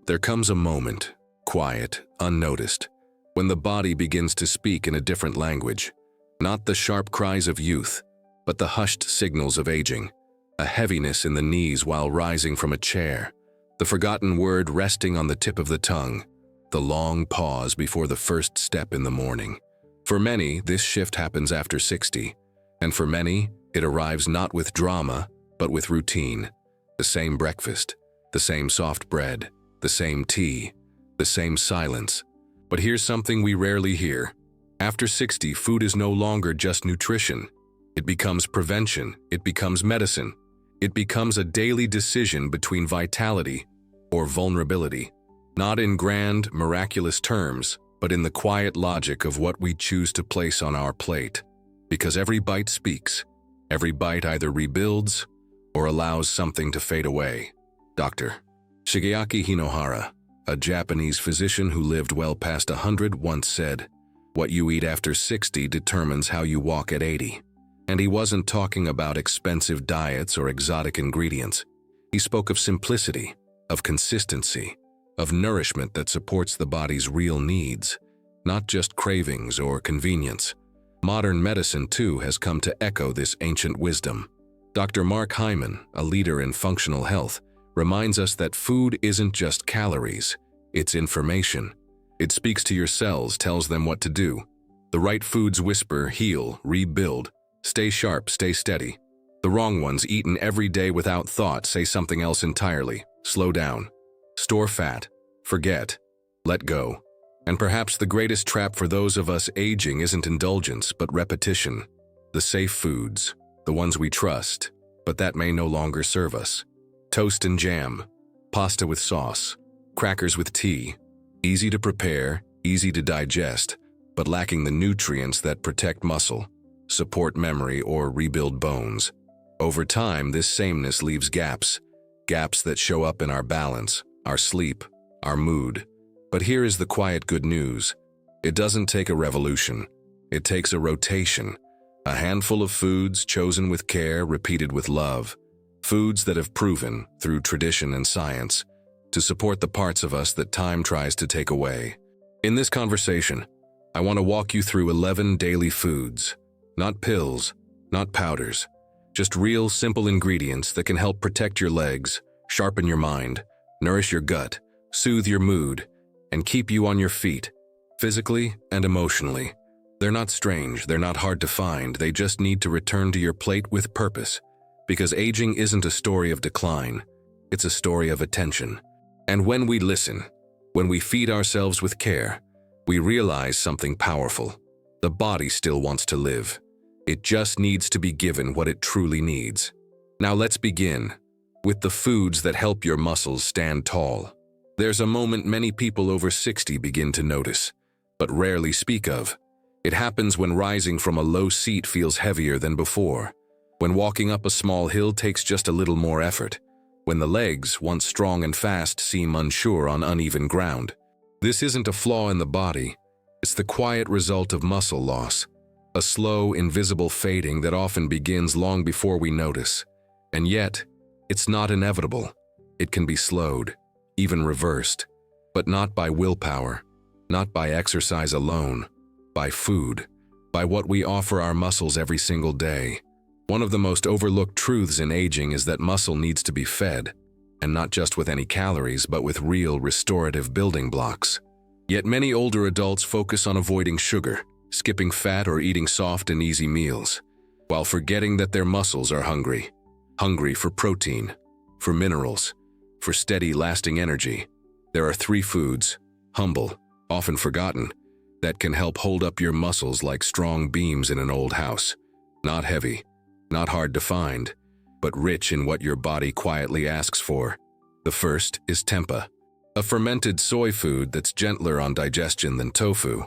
There comes a moment, quiet, unnoticed, when the body begins to speak in a different language. Not the sharp cries of youth, but the hushed signals of aging. A heaviness in the knees while rising from a chair. The forgotten word resting on the tip of the tongue. The long pause before the first step in the morning. For many, this shift happens after 60. And for many, it arrives not with drama, but with routine. The same breakfast, the same soft bread, the same tea, the same silence. But here's something we rarely hear. After 60, food is no longer just nutrition. It becomes prevention, it becomes medicine. It becomes a daily decision between vitality or vulnerability. Not in grand, miraculous terms, but in the quiet logic of what we choose to place on our plate. Because every bite speaks. Every bite either rebuilds or allows something to fade away. Dr. Shigeaki Hinohara, a Japanese physician who lived well past 100, once said, "What you eat after 60 determines how you walk at 80. And he wasn't talking about expensive diets or exotic ingredients. He spoke of simplicity, of consistency, of nourishment that supports the body's real needs, not just cravings or convenience. Modern medicine, too, has come to echo this ancient wisdom. Dr. Mark Hyman, a leader in functional health, reminds us that food isn't just calories, it's information. It speaks to your cells, tells them what to do. The right foods whisper, heal, rebuild, stay sharp, stay steady. The wrong ones, eaten every day without thought, say something else entirely. Slow down. Store fat. Forget. Let go. And perhaps the greatest trap for those of us aging isn't indulgence, but repetition. The safe foods, the ones we trust, but that may no longer serve us. Toast and jam, pasta with sauce, crackers with tea. Easy to prepare, easy to digest, but lacking the nutrients that protect muscle, support memory, or rebuild bones. Over time, this sameness leaves gaps that show up in our balance, our sleep, our mood. But here is the quiet good news. It doesn't take a revolution. It takes a rotation. A handful of foods chosen with care, repeated with love. Foods that have proven, through tradition and science, to support the parts of us that time tries to take away. In this conversation, I want to walk you through 11 daily foods. Not pills, not powders. Just real, simple ingredients that can help protect your legs, sharpen your mind, nourish your gut, soothe your mood, and keep you on your feet, physically and emotionally. They're not strange, they're not hard to find, they just need to return to your plate with purpose. Because aging isn't a story of decline, it's a story of attention. And when we listen, when we feed ourselves with care, we realize something powerful. The body still wants to live. It just needs to be given what it truly needs. Now let's begin with the foods that help your muscles stand tall. There's a moment many people over 60 begin to notice, but rarely speak of. It happens when rising from a low seat feels heavier than before, when walking up a small hill takes just a little more effort, when the legs, once strong and fast, seem unsure on uneven ground. This isn't a flaw in the body, it's the quiet result of muscle loss, a slow, invisible fading that often begins long before we notice. And yet, it's not inevitable. It can be slowed, even reversed, but not by willpower, not by exercise alone, by food, by what we offer our muscles every single day. One of the most overlooked truths in aging is that muscle needs to be fed, and not just with any calories, but with real restorative building blocks. Yet many older adults focus on avoiding sugar, skipping fat, or eating soft and easy meals, while forgetting that their muscles are hungry. Hungry for protein, for minerals, for steady, lasting energy. There are 3 foods, humble, often forgotten, that can help hold up your muscles like strong beams in an old house. Not heavy, not hard to find, but rich in what your body quietly asks for. The first is tempeh, a fermented soy food that's gentler on digestion than tofu,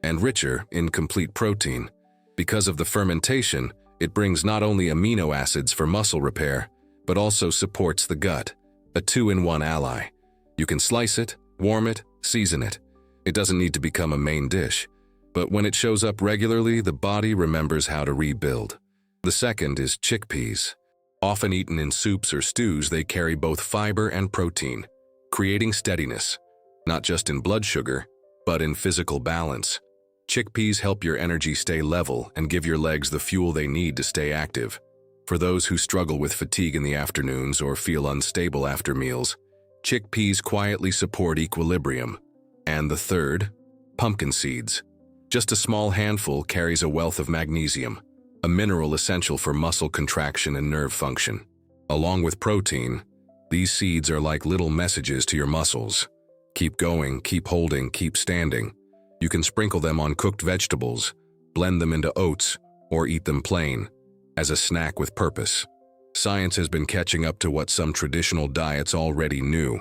and richer in complete protein. Because of the fermentation, it brings not only amino acids for muscle repair, but also supports the gut, a 2-in-1 ally. You can slice it, warm it, season it. It doesn't need to become a main dish, but when it shows up regularly, the body remembers how to rebuild. The second is chickpeas. Often eaten in soups or stews, they carry both fiber and protein. creating steadiness, not just in blood sugar, but in physical balance. Chickpeas help your energy stay level and give your legs the fuel they need to stay active. For those who struggle with fatigue in the afternoons or feel unstable after meals, chickpeas quietly support equilibrium. And the third, pumpkin seeds. Just a small handful carries a wealth of magnesium, a mineral essential for muscle contraction and nerve function. Along with protein, these seeds are like little messages to your muscles. Keep going, keep holding, keep standing. You can sprinkle them on cooked vegetables, blend them into oats, or eat them plain, as a snack with purpose. Science has been catching up to what some traditional diets already knew.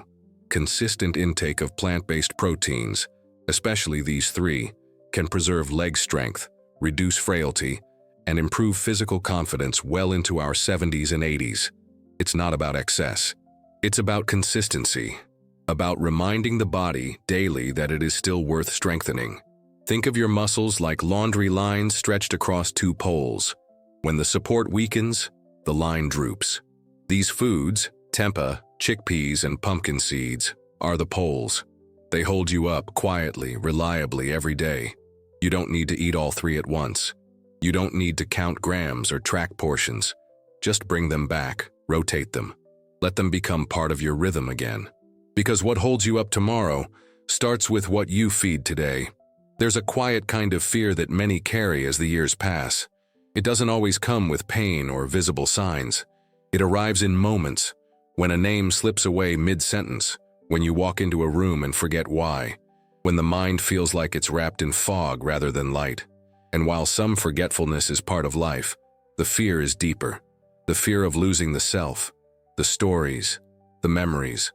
Consistent intake of plant-based proteins, especially these three, can preserve leg strength, reduce frailty, and improve physical confidence well into our 70s and 80s. It's not about excess. It's about consistency, about reminding the body daily that it is still worth strengthening. Think of your muscles like laundry lines stretched across two poles. When the support weakens, the line droops. These foods, tempeh, chickpeas, and pumpkin seeds, are the poles. They hold you up quietly, reliably every day. You don't need to eat all three at once. You don't need to count grams or track portions. Just bring them back, rotate them. Let them become part of your rhythm again. Because what holds you up tomorrow starts with what you feed today. There's a quiet kind of fear that many carry as the years pass. It doesn't always come with pain or visible signs. It arrives in moments, when a name slips away mid-sentence, when you walk into a room and forget why, when the mind feels like it's wrapped in fog rather than light. And while some forgetfulness is part of life, the fear is deeper. The fear of losing the self, the stories, the memories,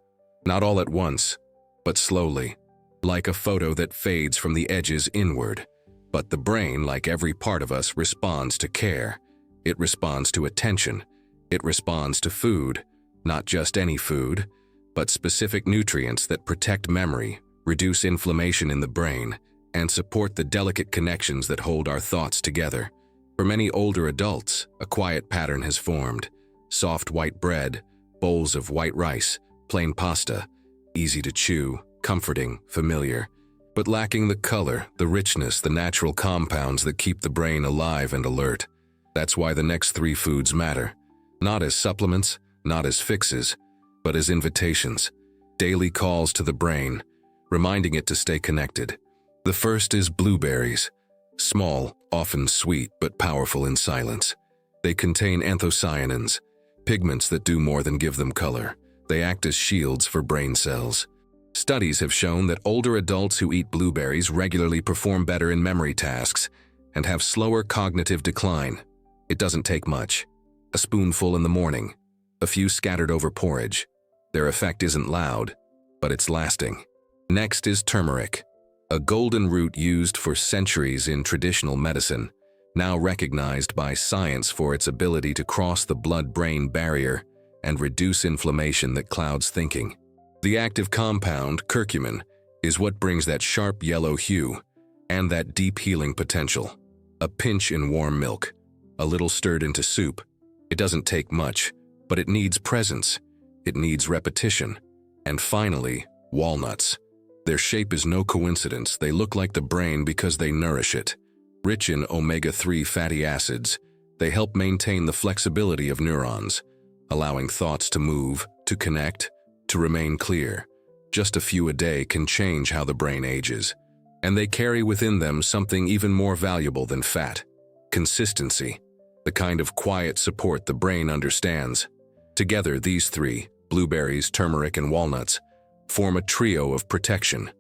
not all at once, but slowly, like a photo that fades from the edges inward. But the brain, like every part of us, responds to care. It responds to attention. It responds to food, not just any food, but specific nutrients that protect memory, reduce inflammation in the brain, and support the delicate connections that hold our thoughts together. For many older adults, a quiet pattern has formed. Soft white bread, bowls of white rice, plain pasta, easy to chew, comforting, familiar, but lacking the color, the richness, the natural compounds that keep the brain alive and alert. That's why the next three foods matter. Not as supplements, not as fixes, but as invitations, daily calls to the brain, reminding it to stay connected. The first is blueberries. Small, often sweet, but powerful in silence. They contain anthocyanins, pigments that do more than give them color. They act as shields for brain cells. Studies have shown that older adults who eat blueberries regularly perform better in memory tasks and have slower cognitive decline. It doesn't take much. A spoonful in the morning, a few scattered over porridge. Their effect isn't loud, but it's lasting. Next is turmeric, a golden root used for centuries in traditional medicine, now recognized by science for its ability to cross the blood-brain barrier and reduce inflammation that clouds thinking. The active compound, curcumin, is what brings that sharp yellow hue and that deep healing potential. A pinch in warm milk, a little stirred into soup. It doesn't take much, but it needs presence. It needs repetition. And finally, walnuts. Their shape is no coincidence. They look like the brain because they nourish it. Rich in omega-3 fatty acids, they help maintain the flexibility of neurons, allowing thoughts to move, to connect, to remain clear. Just a few a day can change how the brain ages. And they carry within them something even more valuable than fat: consistency, the kind of quiet support the brain understands. Together, these three, blueberries, turmeric, and walnuts, form a trio of protection.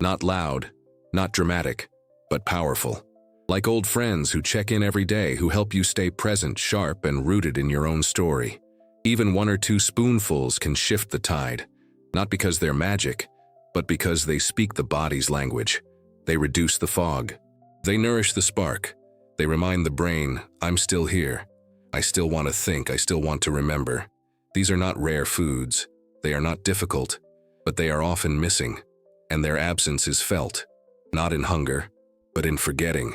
Not loud, not dramatic, but powerful. Like old friends who check in every day, who help you stay present, sharp, and rooted in your own story. Even one or two spoonfuls can shift the tide, not because they're magic, but because they speak the body's language. They reduce the fog. They nourish the spark. They remind the brain, I'm still here. I still want to think. I still want to remember. These are not rare foods. They are not difficult, but they are often missing, and their absence is felt, not in hunger, but in forgetting,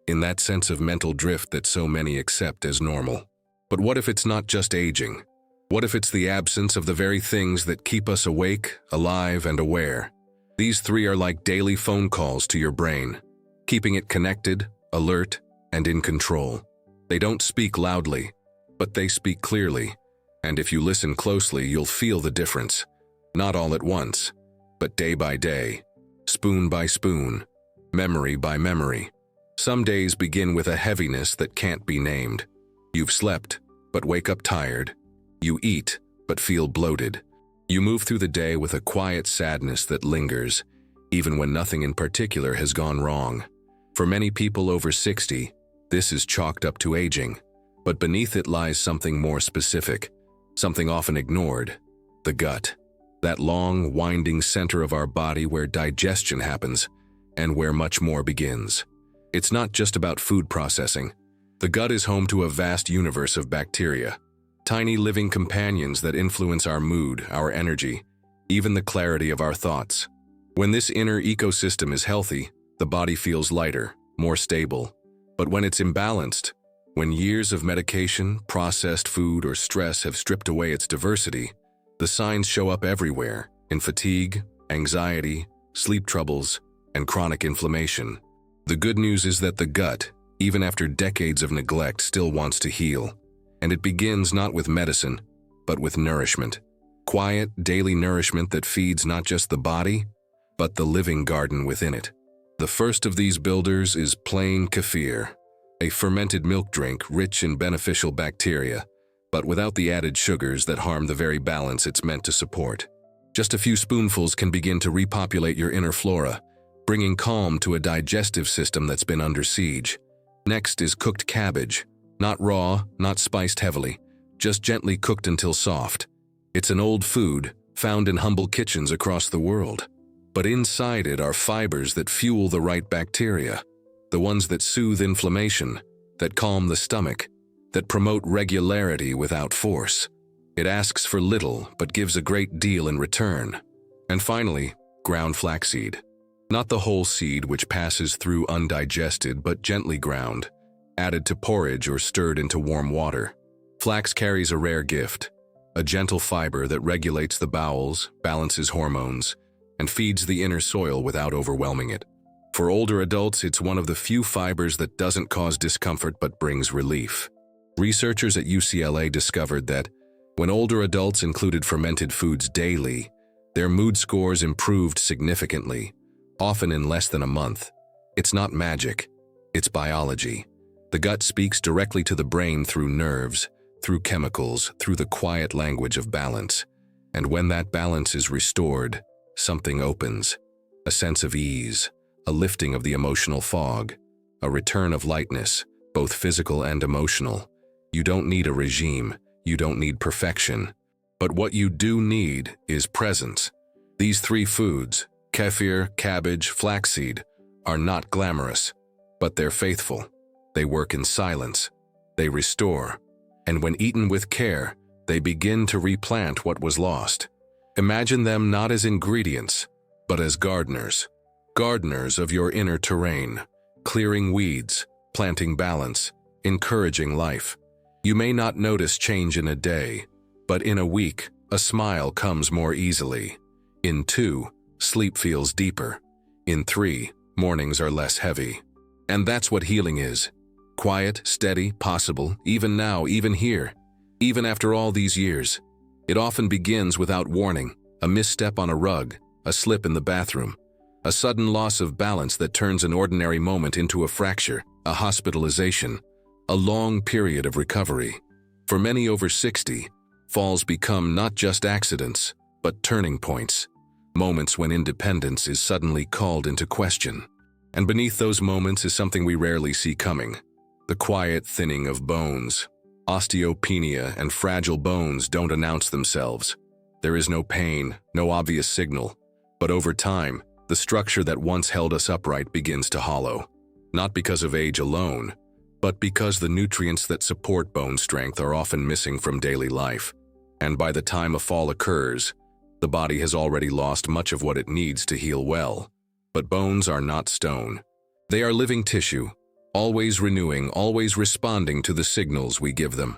in that sense of mental drift that so many accept as normal. But what if it's not just aging? What if it's the absence of the very things that keep us awake, alive, and aware? These three are like daily phone calls to your brain, keeping it connected, alert, and in control. They don't speak loudly, but they speak clearly, and if you listen closely, you'll feel the difference. Not all at once, but day by day, spoon by spoon, memory by memory. Some days begin with a heaviness that can't be named. You've slept, but wake up tired. You eat, but feel bloated. You move through the day with a quiet sadness that lingers, even when nothing in particular has gone wrong. For many people over 60, this is chalked up to aging, but beneath it lies something more specific, something often ignored: the gut. That long, winding center of our body where digestion happens and where much more begins. It's not just about food processing. The gut is home to a vast universe of bacteria, tiny living companions that influence our mood, our energy, even the clarity of our thoughts. When this inner ecosystem is healthy, the body feels lighter, more stable. But when it's imbalanced, when years of medication, processed food, or stress have stripped away its diversity, the signs show up everywhere, in fatigue, anxiety, sleep troubles, and chronic inflammation. The good news is that the gut, even after decades of neglect, still wants to heal. And it begins not with medicine, but with nourishment. Quiet, daily nourishment that feeds not just the body, but the living garden within it. The first of these builders is plain kefir, a fermented milk drink rich in beneficial bacteria, but without the added sugars that harm the very balance it's meant to support. Just a few spoonfuls can begin to repopulate your inner flora, bringing calm to a digestive system that's been under siege. Next is cooked cabbage. Not raw, not spiced heavily, just gently cooked until soft. It's an old food, found in humble kitchens across the world. But inside it are fibers that fuel the right bacteria, the ones that soothe inflammation, that calm the stomach, that promote regularity without force. It asks for little, but gives a great deal in return. And finally, ground flaxseed. Not the whole seed which passes through undigested, but gently ground, added to porridge or stirred into warm water. Flax carries a rare gift, a gentle fiber that regulates the bowels, balances hormones, and feeds the inner soil without overwhelming it. For older adults, it's one of the few fibers that doesn't cause discomfort but brings relief. Researchers at UCLA discovered that when older adults included fermented foods daily, their mood scores improved significantly, often in less than a month. It's not magic, it's biology. The gut speaks directly to the brain through nerves, through chemicals, through the quiet language of balance. And when that balance is restored, something opens. A sense of ease, a lifting of the emotional fog, a return of lightness, both physical and emotional. You don't need a regime, you don't need perfection. But what you do need is presence. These three foods, kefir, cabbage, flaxseed, are not glamorous, but they're faithful. They work in silence. They restore. And when eaten with care, they begin to replant what was lost. Imagine them not as ingredients, but as gardeners. Gardeners of your inner terrain, clearing weeds, planting balance, encouraging life. You may not notice change in a day, but in a week, a smile comes more easily. In 2, sleep feels deeper. In 3, mornings are less heavy. And that's what healing is. Quiet, steady, possible, even now, even here, even after all these years. It often begins without warning, a misstep on a rug, a slip in the bathroom, a sudden loss of balance that turns an ordinary moment into a fracture, a hospitalization, a long period of recovery. For many over 60, falls become not just accidents, but turning points, moments when independence is suddenly called into question. And beneath those moments is something we rarely see coming. The quiet thinning of bones. Osteopenia and fragile bones don't announce themselves. There is no pain, no obvious signal. But over time, the structure that once held us upright begins to hollow. Not because of age alone, but because the nutrients that support bone strength are often missing from daily life. And by the time a fall occurs, the body has already lost much of what it needs to heal well. But bones are not stone. They are living tissue, always renewing, always responding to the signals we give them.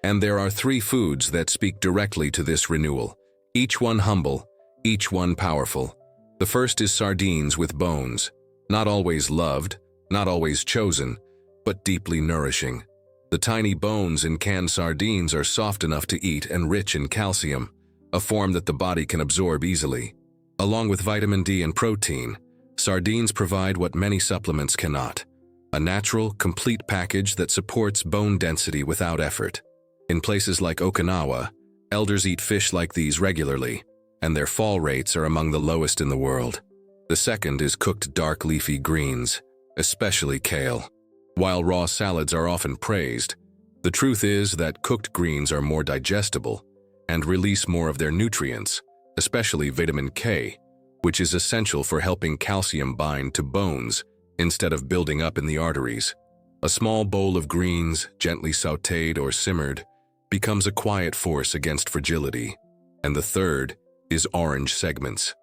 And there are 3 foods that speak directly to this renewal, each one humble, each one powerful. The first is sardines with bones, not always loved, not always chosen, but deeply nourishing. The tiny bones in canned sardines are soft enough to eat and rich in calcium, a form that the body can absorb easily. Along with vitamin D and protein, sardines provide what many supplements cannot: a natural, complete package that supports bone density without effort. In places like Okinawa, elders eat fish like these regularly, and their fall rates are among the lowest in the world. The second is cooked dark leafy greens, especially kale. While raw salads are often praised, the truth is that cooked greens are more digestible and release more of their nutrients, especially vitamin K, which is essential for helping calcium bind to bones instead of building up in the arteries. A small bowl of greens, gently sautéed or simmered, becomes a quiet force against fragility. And the third is orange segments,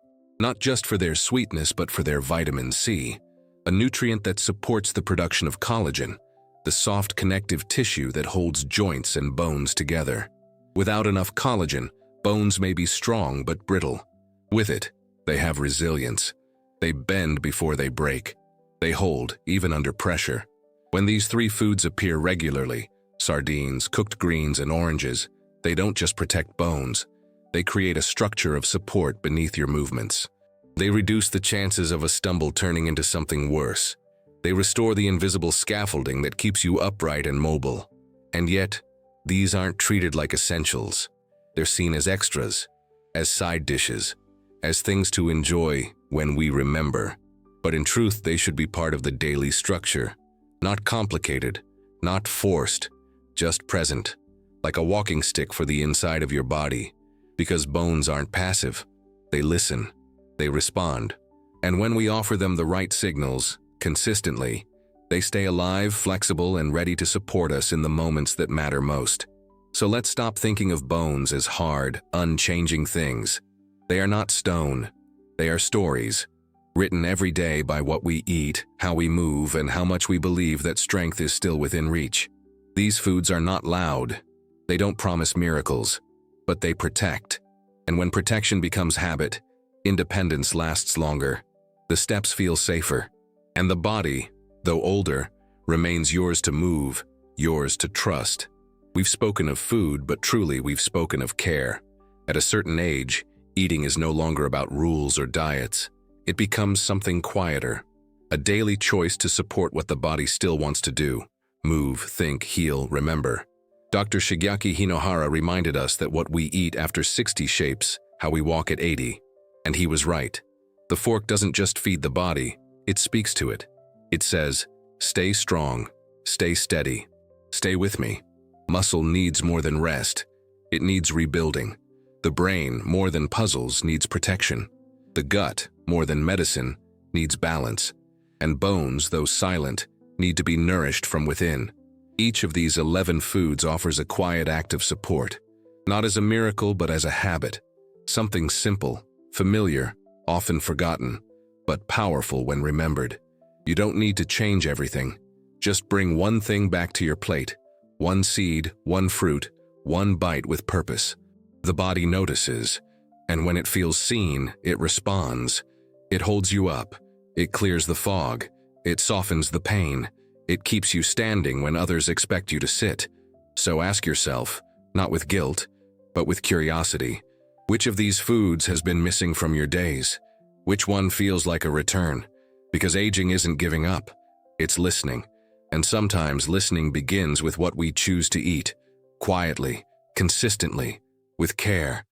not just for their sweetness but for their vitamin C, a nutrient that supports the production of collagen, the soft connective tissue that holds joints and bones together. Without enough collagen, bones may be strong but brittle. With it, they have resilience. They bend before they break. They hold, even under pressure. When these 3 foods appear regularly, sardines, cooked greens, and oranges, they don't just protect bones. They create a structure of support beneath your movements. They reduce the chances of a stumble turning into something worse. They restore the invisible scaffolding that keeps you upright and mobile. And yet, these aren't treated like essentials. They're seen as extras, as side dishes, as things to enjoy when we remember. But in truth, they should be part of the daily structure. Not complicated, not forced, just present, like a walking stick for the inside of your body. Because bones aren't passive. They listen. They respond. And when we offer them the right signals, consistently, they stay alive, flexible, and ready to support us in the moments that matter most. So let's stop thinking of bones as hard, unchanging things. They are not stone. They are stories, written every day by what we eat, how we move, and how much we believe that strength is still within reach. These foods are not loud. They don't promise miracles, but they protect. And when protection becomes habit, independence lasts longer. The steps feel safer. And the body, though older, remains yours to move, yours to trust. We've spoken of food, but truly we've spoken of care. At a certain age, eating is no longer about rules or diets. It becomes something quieter, a daily choice to support what the body still wants to do: move, think, heal, remember. Dr. Shigeaki Hinohara reminded us that what we eat after 60 shapes how we walk at 80. And he was right. The fork doesn't just feed the body, it speaks to it. It says, stay strong, stay steady, stay with me. Muscle needs more than rest. It needs rebuilding. The brain, more than puzzles, needs protection. The gut, more than medicine, needs balance. And bones, though silent, need to be nourished from within. Each of these 11 foods offers a quiet act of support, not as a miracle but as a habit. Something simple, familiar, often forgotten, but powerful when remembered. You don't need to change everything. Just bring one thing back to your plate. One seed, one fruit, one bite with purpose. The body notices, and when it feels seen, it responds. It holds you up. It clears the fog. It softens the pain. It keeps you standing when others expect you to sit. So ask yourself, not with guilt, but with curiosity, which of these foods has been missing from your days? Which one feels like a return? Because aging isn't giving up, it's listening. And sometimes listening begins with what we choose to eat, quietly, consistently, with care.